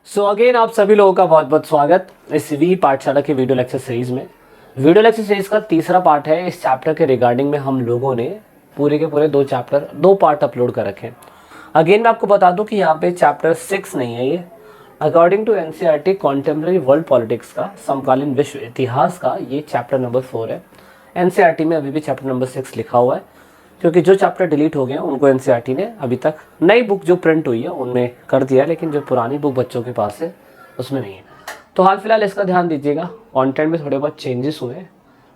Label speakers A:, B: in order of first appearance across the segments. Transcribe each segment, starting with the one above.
A: So again आप सभी लोगों का बहुत बहुत स्वागत इस वी पाठशाला की वीडियो लेक्चर सीरीज में। वीडियो लेक्चर सीरीज का तीसरा पार्ट है। इस चैप्टर के रिगार्डिंग में हम लोगों ने पूरे के पूरे दो पार्ट अपलोड कर रखे हैं। अगेन मैं आपको बता दूं कि यहाँ पे चैप्टर 6 नहीं है, ये according to NCERT contemporary world politics का समकालीन विश्व इतिहास का ये चैप्टर नंबर 4 है। एनसीईआरटी में अभी भी चैप्टर नंबर 6 लिखा हुआ है, क्योंकि जो चैप्टर डिलीट हो गए हैं उनको एनसीईआरटी ने अभी तक नई बुक जो प्रिंट हुई है उनमें कर दिया है, लेकिन जो पुरानी बुक बच्चों के पास है उसमें नहीं है। तो हाल फिलहाल इसका ध्यान दीजिएगा। कंटेंट में थोड़े बहुत चेंजेस हुए हैं,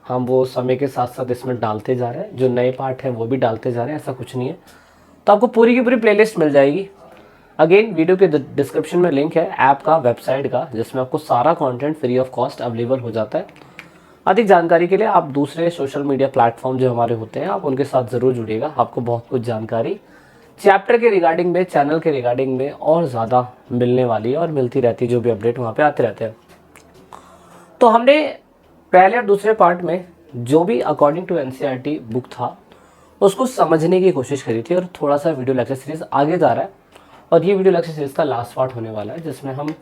A: हम वो समय के साथ साथ इसमें डालते जा रहे हैं। जो नए पार्ट हैं वो भी डालते जा रहे हैं, ऐसा कुछ नहीं है। तो आपको पूरी की पूरी प्लेलिस्ट मिल जाएगी। अगेन वीडियो के डिस्क्रिप्शन में लिंक है ऐप का, वेबसाइट का, जिसमें आपको सारा content free of cost available हो जाता है। अधिक जानकारी के लिए आप दूसरे सोशल मीडिया प्लेटफॉर्म जो हमारे होते हैं आप उनके साथ ज़रूर जुड़िएगा। आपको बहुत कुछ जानकारी चैप्टर के रिगार्डिंग में, चैनल के रिगार्डिंग में और ज़्यादा मिलने वाली है और मिलती रहती है। जो भी अपडेट वहाँ पे आते रहते हैं। तो हमने पहले और दूसरे पार्ट में जो भी अकॉर्डिंग टू एनसीईआरटी बुक था उसको समझने की कोशिश करी थी, और थोड़ा सा वीडियो लेक्चर सीरीज आगे जा रहा है और ये वीडियो लेक्चर सीरीज का लास्ट पार्ट होने वाला है, जिसमें हम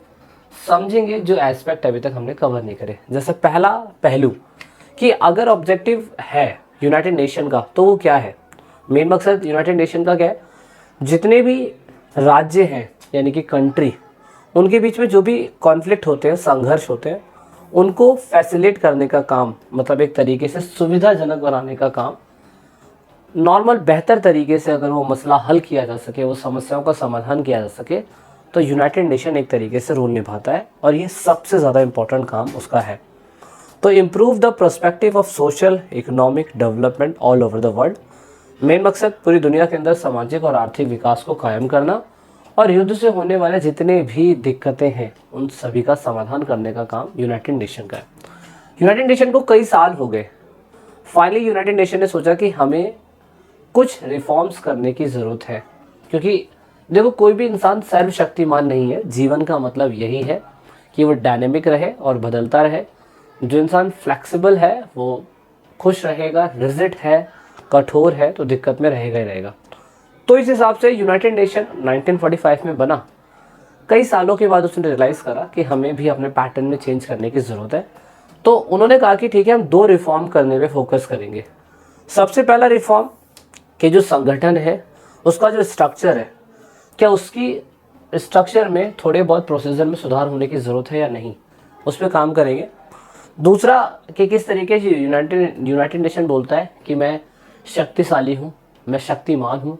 A: समझेंगे जो एस्पेक्ट अभी तक हमने कवर नहीं करे। जैसे पहला पहलू कि अगर ऑब्जेक्टिव है यूनाइटेड नेशन का तो वो क्या है, मेन मकसद यूनाइटेड नेशन का क्या है। जितने भी राज्य हैं यानी कि कंट्री, उनके बीच में जो भी कॉन्फ्लिक्ट होते हैं, संघर्ष होते हैं, उनको फैसिलिटेट करने का काम, मतलब एक तरीके से सुविधाजनक बनाने का काम, नॉर्मल बेहतर तरीके से अगर वो मसला हल किया जा सके, वो समस्याओं का समाधान किया जा सके, तो यूनाइटेड नेशन एक तरीके से रोल निभाता है और ये सबसे ज़्यादा इम्पोर्टेंट काम उसका है। तो improve the perspective of social economic development all over the world. Main मकसद पूरी दुनिया के अंदर सामाजिक और आर्थिक विकास को कायम करना और युद्ध से होने वाले जितने भी दिक्कतें हैं उन सभी का समाधान करने का काम यूनाइटेड नेशन का है। यूनाइटेड नेशन को कई साल हो गए, फाइनली यूनाइटेड नेशन ने सोचा कि हमें कुछ रिफॉर्म्स करने की ज़रूरत है। क्योंकि देखो, कोई भी इंसान सर्वशक्तिमान नहीं है। जीवन का मतलब यही है कि वो डायनेमिक रहे और बदलता रहे। जो इंसान फ्लेक्सिबल है वो खुश रहेगा, रिजिड है, कठोर है तो दिक्कत में रहेगा ही रहेगा। तो इस हिसाब से यूनाइटेड नेशन 1945 में बना। कई सालों के बाद उसने रियलाइज़ करा कि हमें भी अपने पैटर्न में चेंज करने की ज़रूरत है। तो उन्होंने कहा कि ठीक है, हम 2 रिफॉर्म करने में फोकस करेंगे। सबसे पहला रिफॉर्म कि जो संगठन है उसका जो स्ट्रक्चर है, क्या उसकी स्ट्रक्चर में थोड़े बहुत प्रोसीजर में सुधार होने की ज़रूरत है या नहीं, उस पर काम करेंगे। दूसरा कि किस तरीके से यूनाइटेड नेशन बोलता है कि मैं शक्तिशाली हूँ, मैं शक्तिमान हूँ,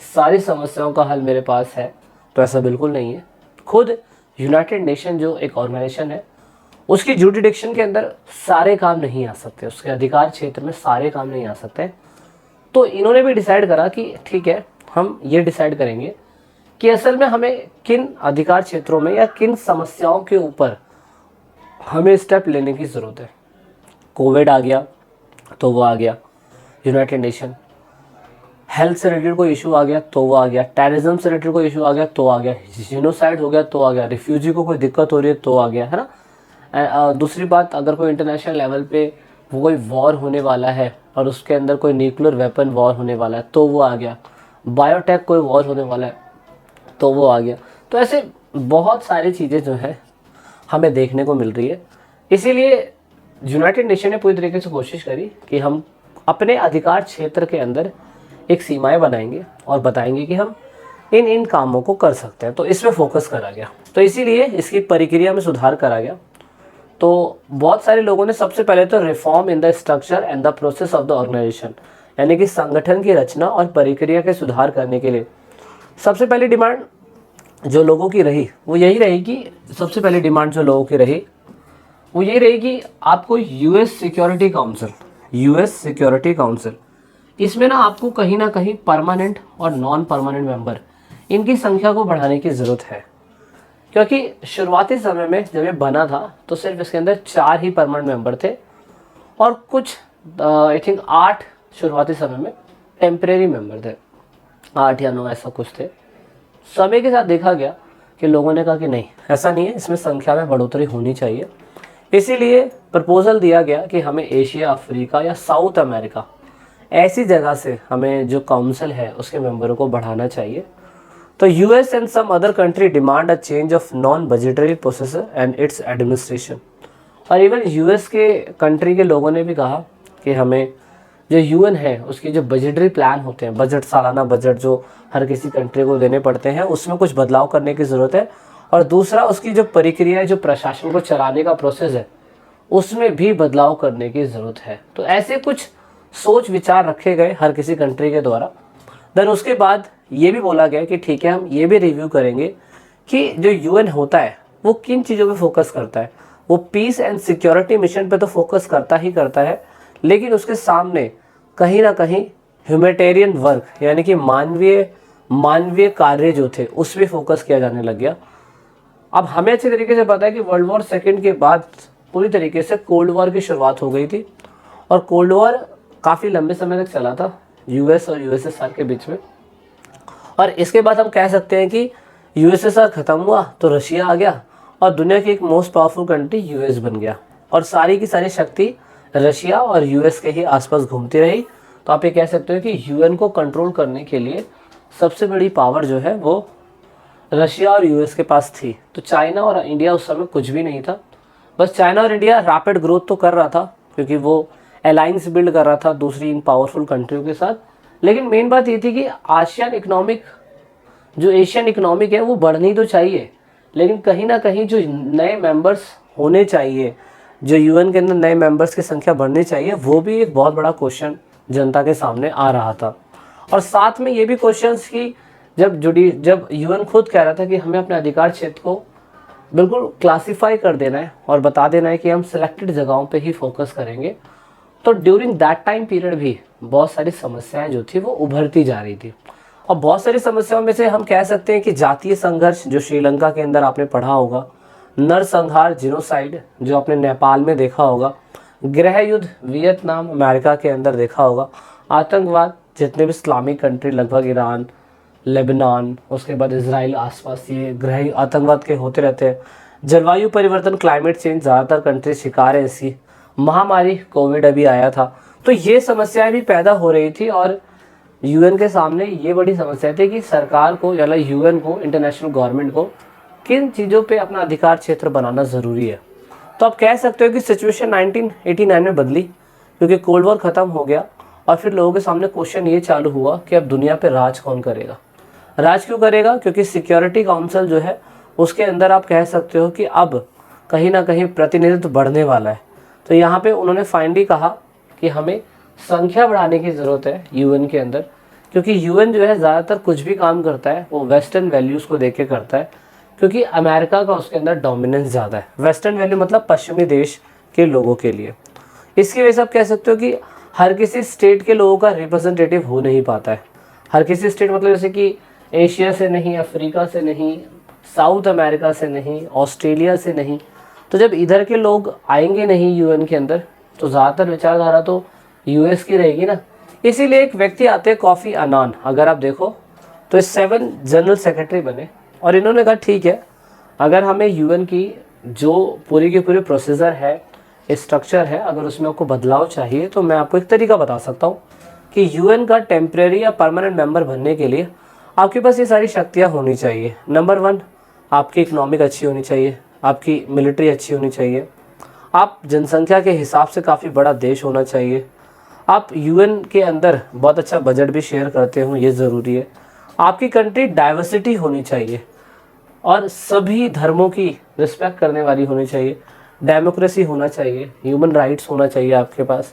A: सारी समस्याओं का हल मेरे पास है, तो ऐसा बिल्कुल नहीं है। खुद यूनाइटेड नेशन जो एक ऑर्गेनाइजेशन है उसकी जुरिडिक्शन के अंदर सारे काम नहीं आ सकते, उसके अधिकार क्षेत्र में सारे काम नहीं आ सकते। तो इन्होंने भी डिसाइड करा कि ठीक है, हम ये डिसाइड करेंगे कि असल में हमें किन अधिकार क्षेत्रों में या किन समस्याओं के ऊपर हमें स्टेप लेने की ज़रूरत है। कोविड आ गया तो वो आ गया यूनाइटेड नेशन, हेल्थ से रिलेटेड कोई इशू आ गया तो वो आ गया, टेररिज्म से रिलेटेड कोई इशू आ गया तो आ गया, जीनोसाइड हो गया तो आ गया, रिफ्यूजी को कोई दिक्कत हो रही है तो आ गया, है ना। दूसरी बात, अगर कोई इंटरनेशनल लेवल पे वो कोई वॉर होने वाला है और उसके अंदर कोई न्यूक्लियर वेपन वॉर होने वाला है तो वो आ गया, बायोटेक कोई वॉर होने वाला है तो वो आ गया। तो ऐसे बहुत सारी चीज़ें जो है हमें देखने को मिल रही है। इसीलिए यूनाइटेड नेशन ने पूरी तरीके से कोशिश करी कि हम अपने अधिकार क्षेत्र के अंदर एक सीमाएं बनाएंगे और बताएंगे कि हम इन इन कामों को कर सकते हैं। तो इसमें फोकस करा गया, तो इसीलिए इसकी प्रक्रिया में सुधार करा गया। तो बहुत सारे लोगों ने सबसे पहले तो reform in the structure and the process of the organisation, यानी कि संगठन की रचना और प्रक्रिया के सुधार करने के लिए सबसे पहली डिमांड जो लोगों की रही वो यही रही कि सबसे पहली डिमांड जो लोगों की रही वो यही रही कि आपको यूएस सिक्योरिटी काउंसिल, इसमें ना आपको कहीं ना कहीं परमानेंट और नॉन परमानेंट मेंबर, इनकी संख्या को बढ़ाने की ज़रूरत है। क्योंकि शुरुआती समय में जब ये बना था तो सिर्फ इसके अंदर 4 ही परमानेंट मेंबर थे और कुछ आई थिंक 8 शुरुआती समय में टेम्परेरी मेंबर थे, 8 या 9 ऐसा कुछ थे। समय के साथ देखा गया कि लोगों ने कहा कि नहीं, ऐसा नहीं है, इसमें संख्या में बढ़ोतरी होनी चाहिए। इसीलिए प्रपोजल दिया गया कि हमें एशिया, अफ्रीका या साउथ अमेरिका ऐसी जगह से हमें जो काउंसिल है उसके मेंबरों को बढ़ाना चाहिए। तो US and some other country demand a change of non budgetary processor and its administration. और इवन यूएस के कंट्री के लोगों ने भी कहा कि हमें जो यूएन है उसके जो बजटरी प्लान होते हैं, बजट, सालाना बजट जो हर किसी कंट्री को देने पड़ते हैं, उसमें कुछ बदलाव करने की ज़रूरत है। और दूसरा, उसकी जो प्रक्रिया है, जो प्रशासन को चलाने का प्रोसेस है, उसमें भी बदलाव करने की ज़रूरत है। तो ऐसे कुछ सोच विचार रखे गए हर किसी कंट्री के द्वारा। देन उसके बाद ये भी बोला गया कि ठीक है, हम ये भी रिव्यू करेंगे कि जो यूएन होता है वो किन चीज़ों पे फोकस करता है। वो पीस एंड सिक्योरिटी मिशन पे तो फोकस करता ही करता है, लेकिन उसके सामने कहीं ना कहीं ह्यूमैनिटेरियन वर्क यानी कि मानवीय कार्य जो थे उस पर फोकस किया जाने लग गया। अब हमें अच्छे तरीके से पता है कि वर्ल्ड वॉर सेकेंड के बाद पूरी तरीके से कोल्ड वॉर की शुरुआत हो गई थी, और कोल्ड वॉर काफ़ी लंबे समय तक चला था यूएस और यूएसएसआर के बीच में। और इसके बाद हम कह सकते हैं कि यूएसएसआर ख़त्म हुआ तो रशिया आ गया, और दुनिया की एक मोस्ट पावरफुल कंट्री यूएस बन गया, और सारी की सारी शक्ति रशिया और यूएस के ही आसपास घूमती रही। तो आप ये कह सकते हो कि यूएन को कंट्रोल करने के लिए सबसे बड़ी पावर जो है वो रशिया और यूएस के पास थी। तो चाइना और इंडिया उस समय कुछ भी नहीं था। बस चाइना और इंडिया रैपिड ग्रोथ तो कर रहा था क्योंकि वो अलायंस बिल्ड कर रहा था दूसरी इन पावरफुल कंट्रियों के साथ। लेकिन मेन बात ये थी कि एशियन इकोनॉमिक है वो बढ़नी तो चाहिए, लेकिन कहीं ना कहीं जो नए मेंबर्स होने चाहिए, जो यूएन के अंदर नए मेंबर्स की संख्या बढ़नी चाहिए, वो भी एक बहुत बड़ा क्वेश्चन जनता के सामने आ रहा था। और साथ में ये भी क्वेश्चंस की जब यूएन खुद कह रहा था कि हमें अपने अधिकार क्षेत्र को बिल्कुल क्लासिफाई कर देना है और बता देना है कि हम सिलेक्टेड जगहों पे ही फोकस करेंगे, तो ड्यूरिंग दैट टाइम पीरियड भी बहुत सारी समस्याएं जो थी वो उभरती जा रही थी। और बहुत सारी समस्याओं में से हम कह सकते हैं कि जातीय संघर्ष जो श्रीलंका के अंदर आपने पढ़ा होगा, नरसंहार जिनोसाइड जो आपने नेपाल में देखा होगा, गृह युद्ध वियतनाम अमेरिका के अंदर देखा होगा, आतंकवाद जितने भी इस्लामिक कंट्री लगभग ईरान, लेबनान, उसके बाद इजराइल आसपास ये गृह आतंकवाद के होते रहते हैं, जलवायु परिवर्तन क्लाइमेट चेंज ज़्यादातर कंट्री शिकार है ऐसी, महामारी कोविड अभी आया था। तो ये समस्याएं भी पैदा हो रही थी, और यूएन के सामने ये बड़ी समस्या थी कि सरकार को या यूएन को, इंटरनेशनल गवर्नमेंट को किन चीज़ों पे अपना अधिकार क्षेत्र बनाना ज़रूरी है। तो आप कह सकते हो कि सिचुएशन 1989 में बदली क्योंकि कोल्ड वॉर ख़त्म हो गया, और फिर लोगों के सामने क्वेश्चन ये चालू हुआ कि अब दुनिया पे राज कौन करेगा। राज क्यों करेगा? क्योंकि सिक्योरिटी काउंसिल जो है उसके अंदर आप कह सकते हो कि अब कहीं ना कहीं प्रतिनिधित्व बढ़ने वाला है। तो यहाँ पे उन्होंने फाइनली कहा कि हमें संख्या बढ़ाने की ज़रूरत है यूएन के अंदर, क्योंकि यूएन जो है ज़्यादातर कुछ भी काम करता है वो वेस्टर्न वैल्यूज़ को देख के करता है, क्योंकि अमेरिका का उसके अंदर डोमिनेंस ज़्यादा है। वेस्टर्न वैल्यू मतलब पश्चिमी देश के लोगों के लिए। इसकी वजह से आप कह सकते हो कि हर किसी स्टेट के लोगों का रिप्रेजेंटेटिव हो नहीं पाता है। हर किसी स्टेट मतलब जैसे कि एशिया से नहीं, अफ्रीका से नहीं, साउथ अमेरिका से नहीं, ऑस्ट्रेलिया से नहीं। तो जब इधर के लोग आएंगे नहीं यूएन के अंदर, तो ज़्यादातर विचारधारा तो यूएस की रहेगी ना। इसीलिए एक व्यक्ति आते हैं कॉफ़ी अनान, अगर आप देखो तो 7 जनरल सेक्रेटरी बने, और इन्होंने कहा ठीक है, अगर हमें यूएन की जो पूरी की पूरी प्रोसीजर है, स्ट्रक्चर है, अगर उसमें आपको बदलाव चाहिए तो मैं आपको एक तरीका बता सकता हूँ कि यूएन का टेम्परेरी या परमानेंट मेंबर बनने के लिए आपके पास ये सारी शक्तियाँ होनी चाहिए। नंबर 1, आपकी इकोनॉमिक अच्छी होनी चाहिए, आपकी मिलिट्री अच्छी होनी चाहिए, आप जनसंख्या के हिसाब से काफ़ी बड़ा देश होना चाहिए, आप यूएन के अंदर बहुत अच्छा बजट भी शेयर करते हो, ये ज़रूरी है, आपकी कंट्री डाइवर्सिटी होनी चाहिए और सभी धर्मों की रिस्पेक्ट करने वाली होनी चाहिए, डेमोक्रेसी होना चाहिए, ह्यूमन राइट्स होना चाहिए आपके पास।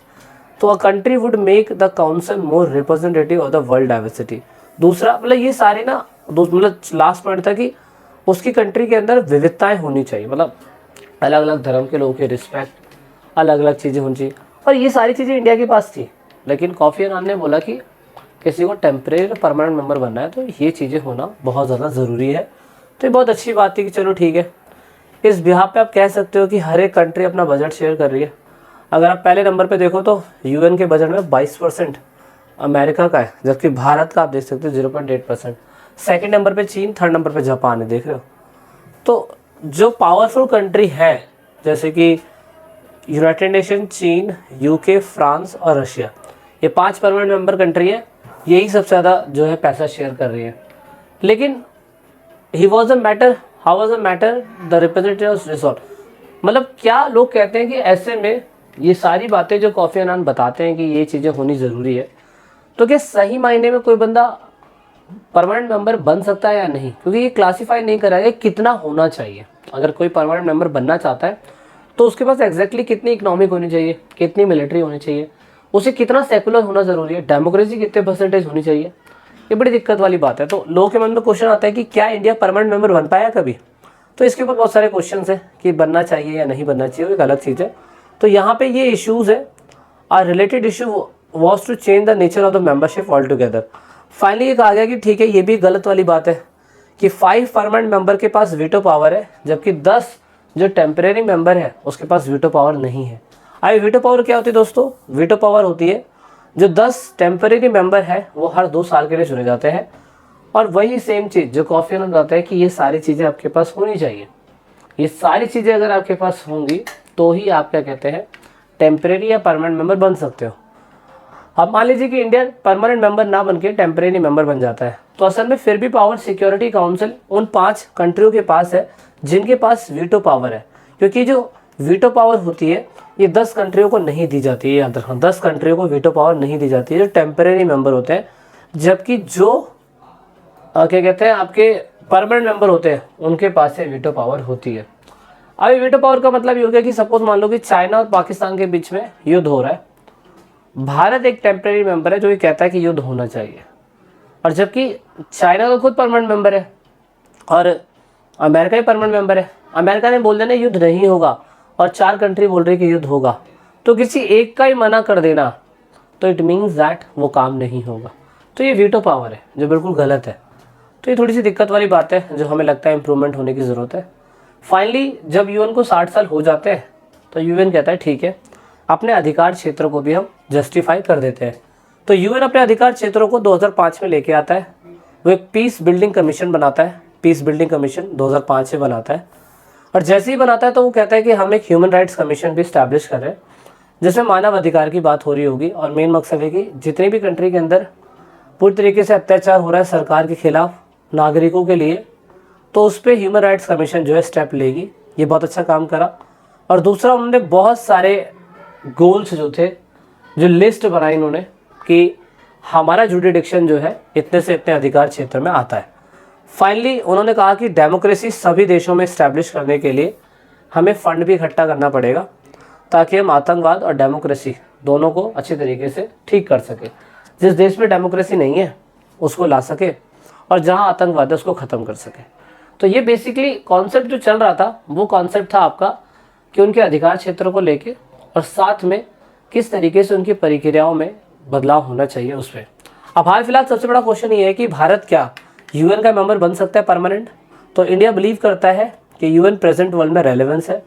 A: तो a country would make the council more representative of the world diversity. दूसरा मतलब ये सारे ना मतलब लास्ट पॉइंट था कि उसकी कंट्री के अंदर विविधताएं होनी चाहिए, मतलब अलग अलग धर्म के लोगों की रिस्पेक्ट, अलग अलग चीज़ें होनी चाहिए। और ये सारी चीज़ें इंडिया के पास थी, लेकिन कॉफ़ी अनान ने बोला कि किसी को टेम्परेरी परमानेंट मेंबर बनना है तो ये चीज़ें होना बहुत ज़्यादा ज़रूरी है। तो ये बहुत अच्छी बात थी कि चलो ठीक है। इस बिहार पे आप कह सकते हो कि हर एक कंट्री अपना बजट शेयर कर रही है। अगर आप पहले नंबर पे देखो तो यूएन के बजट में 22% अमेरिका का है, जबकि भारत का आप देख सकते हो 0.8%। सेकंड नंबर पे चीन, थर्ड नंबर पे जापान है, देख रहे हो। तो जो पावरफुल कंट्री है जैसे कि यूनाइटेड नेशन, चीन, यूके, फ्रांस और रशिया, ये 5 परमानेंट मेंबर कंट्री है, यही सबसे ज़्यादा जो है पैसा शेयर कर रही है। लेकिन he was a matter, how was a matter the representative resort. मतलब क्या लोग कहते हैं कि ऐसे में ये सारी बातें जो कोफी अन्नान बताते हैं कि ये चीज़ें होनी ज़रूरी है, तो क्या सही मायने में कोई बंदा परमानेंट मेंबर बन सकता है या नहीं, क्योंकि ये क्लासीफाई नहीं करा है कितना होना चाहिए। अगर कोई परमानेंट मेंबर बनना चाहता है तो उसके पास एग्जैक्टली कितनी इकोनॉमिक होनी चाहिए, कितनी मिलिट्री होनी चाहिए, उसे कितना सेकुलर होना ज़रूरी है, डेमोक्रेसी कितने परसेंटेज होनी चाहिए, ये बड़ी दिक्कत वाली बात है। तो लोगों के मन में क्वेश्चन आता है कि क्या इंडिया परमानेंट मेंबर बन पाया कभी। तो इसके ऊपर बहुत सारे क्वेश्चन है कि बनना चाहिए या नहीं बनना चाहिए, वो एक अलग चीज़ है। तो यहाँ पे ये इश्यूज़ है, are related issue was to change the nature of the membership all together. Finally ये कहा गया कि ठीक है, ये भी गलत वाली बात है कि 5 परमानेंट मेंबर के पास वीटो पावर है, जबकि 10 जो टेम्परेरी मेंबर है उसके पास वीटो पावर नहीं है। अभी वीटो पावर क्या होती है दोस्तों? वीटो पावर होती है जो 10 टेम्परेरी मेंबर है वो हर 2 साल के लिए चुने जाते हैं, और वही सेम चीज़ जो कॉफी अन्नान बताता है कि ये सारी चीज़ें आपके पास होनी चाहिए। ये सारी चीज़ें अगर आपके पास होंगी तो ही आप क्या कहते हैं टेम्परेरी या परमानेंट मेंबर बन सकते हो। अब मान लीजिए कि इंडिया परमानेंट मेंबर ना बन के टेम्परेरी मेंबर बन जाता है, तो असल में फिर भी पावर सिक्योरिटी काउंसिल उन 5 कंट्रियों के पास है जिनके पास वीटो पावर है, क्योंकि जो वीटो पावर होती है ये 10 कंट्रियों को नहीं दी जाती है। याद रखना, 10 कंट्रियों को वीटो पावर नहीं दी जाती है जो टेम्परेरी मेंबर होते हैं, जबकि जो क्या कहते हैं आपके परमानेंट मेंबर होते हैं उनके पास से वीटो पावर होती है। अभी वीटो पावर का मतलब ये हो गया कि सपोज मान लो कि चाइना और पाकिस्तान के बीच में युद्ध हो रहा है, भारत एक टेम्परेरी मेंबर है जो ये कहता है कि युद्ध होना चाहिए, और जबकि चाइना तो खुद परमानेंट मेंबर है और अमेरिका ही परमानेंट मेंबर है। अमेरिका ने बोल देना युद्ध नहीं होगा और 4 कंट्री बोल रही कि युद्ध होगा, तो किसी एक का ही मना कर देना तो इट मीन्स दैट वो काम नहीं होगा। तो ये वीटो पावर है जो बिल्कुल गलत है। तो ये थोड़ी सी दिक्कत वाली बात है जो हमें लगता है इम्प्रूवमेंट होने की ज़रूरत है। फाइनली जब यूएन को 60 साल हो जाते हैं तो यूएन कहता है ठीक है, अपने अधिकार क्षेत्रों को भी हम जस्टिफाई कर देते हैं। तो यूएन अपने अधिकार क्षेत्रों को 2005 में लेके आता है, वो एक पीस बिल्डिंग कमीशन बनाता है, पीस बिल्डिंग कमीशन 2005 में बनाता है, और जैसे ही बनाता है तो वो कहता है कि हम एक ह्यूमन राइट्स कमीशन भी इस्टेब्लिश कर रहे हैं जिसमें मानव अधिकार की बात हो रही होगी, और मेन मकसद है कि जितनी भी कंट्री के अंदर पूरी तरीके से अत्याचार हो रहा है सरकार के खिलाफ नागरिकों के लिए, तो उस पर ह्यूमन राइट्स कमीशन जो है स्टेप लेगी। ये बहुत अच्छा काम करा। और दूसरा, उन्होंने बहुत सारे गोल्स जो थे, जो लिस्ट बनाई उन्होंने कि हमारा जुडिडिक्शन जो है इतने से इतने अधिकार क्षेत्र में आता है। फाइनली उन्होंने कहा कि डेमोक्रेसी सभी देशों में इस्टेब्लिश करने के लिए हमें फंड भी इकट्ठा करना पड़ेगा ताकि हम आतंकवाद और डेमोक्रेसी दोनों को अच्छे तरीके से ठीक कर सके। जिस देश में डेमोक्रेसी नहीं है उसको ला सके, और जहां आतंकवाद है उसको ख़त्म कर सके। तो ये बेसिकली कॉन्सेप्ट जो चल रहा था वो कॉन्सेप्ट था आपका कि उनके अधिकार क्षेत्रों को लेके, और साथ में किस तरीके से उनकी प्रक्रियाओं में बदलाव होना चाहिए उस पर। अब हाल फिलहाल सबसे बड़ा क्वेश्चन ये है कि भारत क्या यूएन का मेंबर बन सकता है परमानेंट। तो इंडिया बिलीव करता है कि यूएन प्रेजेंट वर्ल्ड में रेलेवेंस है,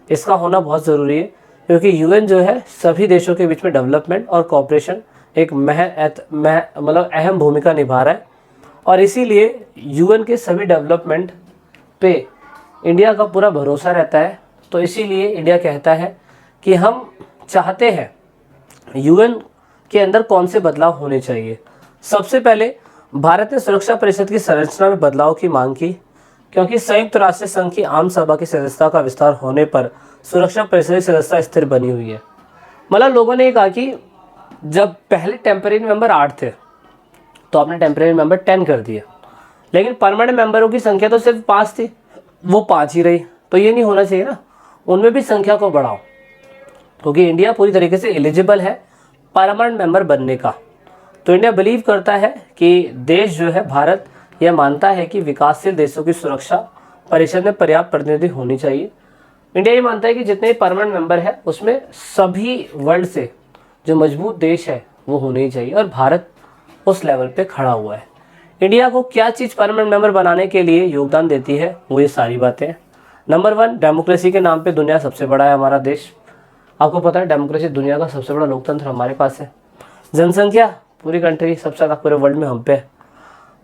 A: इसका होना बहुत ज़रूरी है, क्योंकि यूएन जो है सभी देशों के बीच में डेवलपमेंट और कोऑपरेशन एक मतलब अहम भूमिका निभा रहा है, और इसीलिए यूएन के सभी डेवलपमेंट पे इंडिया का पूरा भरोसा रहता है। तो इसीलिए इंडिया कहता है कि हम चाहते हैं यूएन के अंदर कौन से बदलाव होने चाहिए। सबसे पहले भारत ने सुरक्षा परिषद की संरचना में बदलाव की मांग की, क्योंकि संयुक्त राष्ट्र संघ की आम सभा की सदस्यता का विस्तार होने पर सुरक्षा परिषद की सदस्यता स्थिर बनी हुई है। मतलब लोगों ने कहा कि जब पहले टेम्परेरी मेंबर 8 थे तो आपने टेम्परेरी मेंबर 10 कर दिया, लेकिन परमानेंट मेंबरों की संख्या तो सिर्फ 5 थी, वो 5 ही रही। तो ये नहीं होना चाहिए ना, उनमें भी संख्या को बढ़ाओ, क्योंकि इंडिया पूरी तरीके से एलिजिबल है परमानेंट मेंबर बनने का। तो इंडिया बिलीव करता है कि देश जो है भारत यह मानता है कि विकासशील देशों की सुरक्षा परिषद में पर्याप्त प्रतिनिधि होनी चाहिए। इंडिया ये मानता है कि जितने परमानेंट मेंबर है उसमें सभी वर्ल्ड से जो मजबूत देश है वो होने ही चाहिए, और भारत उस लेवल पे खड़ा हुआ है। इंडिया को क्या चीज़ परमानेंट मेंबर बनाने के लिए योगदान देती है वो ये सारी बातें हैं। नंबर 1, डेमोक्रेसी के नाम पे दुनिया सबसे बड़ा है हमारा देश। आपको पता है डेमोक्रेसी दुनिया का सबसे बड़ा लोकतंत्र हमारे पास है। जनसंख्या पूरी कंट्री सबसे ज़्यादा पूरे वर्ल्ड में हम पे है।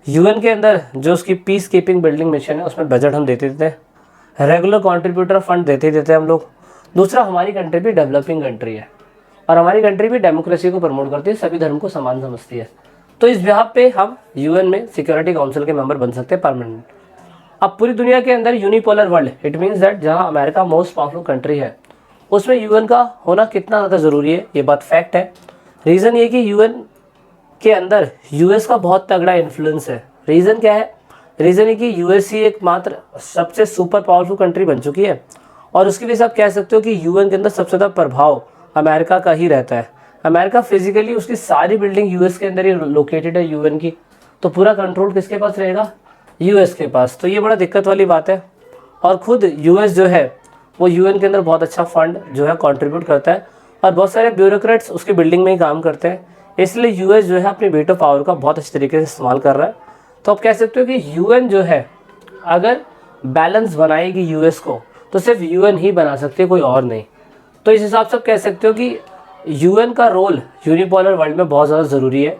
A: यूएन के अंदर जो उसकी पीस कीपिंग बिल्डिंग मिशन है उसमें बजट हम देते देते हैं, रेगुलर कॉन्ट्रीब्यूटर फंड देते ही देते हैं हम लोग। दूसरा, हमारी कंट्री भी डेवलपिंग कंट्री है, और हमारी कंट्री भी डेमोक्रेसी को प्रमोट करती है, सभी धर्म को समान समझती है। तो इस बिहाफ पे हम यूएन में सिक्योरिटी काउंसिल के मेंबर बन सकते हैं परमानेंट। अब पूरी दुनिया के अंदर unipolar world, it means that जहाँ अमेरिका मोस्ट पावरफुल कंट्री है उसमें यूएन का होना कितना ज़्यादा ज़रूरी है, ये बात फैक्ट है। रीज़न ये कि यूएन के अंदर यूएस का बहुत तगड़ा इन्फ्लुएंस है। रीज़न क्या है? रीज़न है कि यूएस ही एकमात्र सबसे सुपर पावरफुल कंट्री बन चुकी है और उसकी वजह से आप कह सकते हो कि यूएन के अंदर सबसे ज़्यादा प्रभाव अमेरिका का ही रहता है। अमेरिका फिजिकली उसकी सारी बिल्डिंग यूएस के अंदर ही लोकेटेड है यूएन की, तो पूरा कंट्रोल किसके पास रहेगा? यूएस के पास। तो ये बड़ा दिक्कत वाली बात है। और खुद यूएस जो है वो यूएन के अंदर बहुत अच्छा फंड जो है कंट्रीब्यूट करता है और बहुत सारे ब्यूरोक्रेट्स उसकी बिल्डिंग में ही काम करते हैं, इसलिए यूएस जो है अपनी वेटो पावर का बहुत अच्छे तरीके से इस्तेमाल कर रहा है। तो आप कह सकते हो कि यूएन जो है अगर बैलेंस बनाएगी यूएस को तो सिर्फ यूएन ही बना सकती है, कोई और नहीं। तो इस हिसाब से आप कह सकते हो कि यूएन का रोल यूनिपोलर वर्ल्ड में बहुत ज़्यादा ज़रूरी है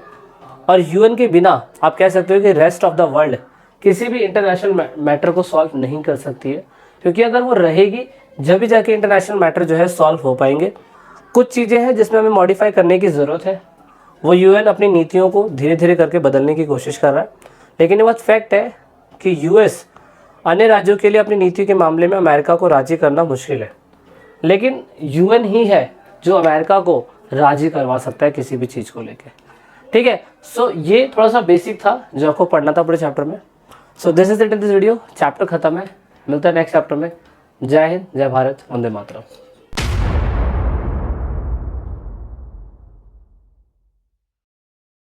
A: और यूएन के बिना आप कह सकते हो कि रेस्ट ऑफ द वर्ल्ड किसी भी इंटरनेशनल मैटर को सॉल्व नहीं कर सकती है, क्योंकि अगर वो रहेगी जब भी जाके इंटरनेशनल मैटर जो है सॉल्व हो पाएंगे। कुछ चीज़ें हैं जिसमें हमें मॉडिफाई करने की ज़रूरत है, वो यूएन अपनी नीतियों को धीरे धीरे करके बदलने की कोशिश कर रहा है, लेकिन ये बात फैक्ट है कि यूएस अन्य राज्यों के लिए अपनी नीति के मामले में अमेरिका को राज़ी करना मुश्किल है, लेकिन यूएन ही है जो अमेरिका को राज़ी करवा सकता है किसी भी चीज़ को लेकर। ठीक है, सो ये थोड़ा सा बेसिक था जो आपको पढ़ना था पूरे चैप्टर में। So this is it in this video. Chapter खत्म है, मिलता है नेक्स्ट चैप्टर में। जय हिंद, जय भारत, वंदे मातरम।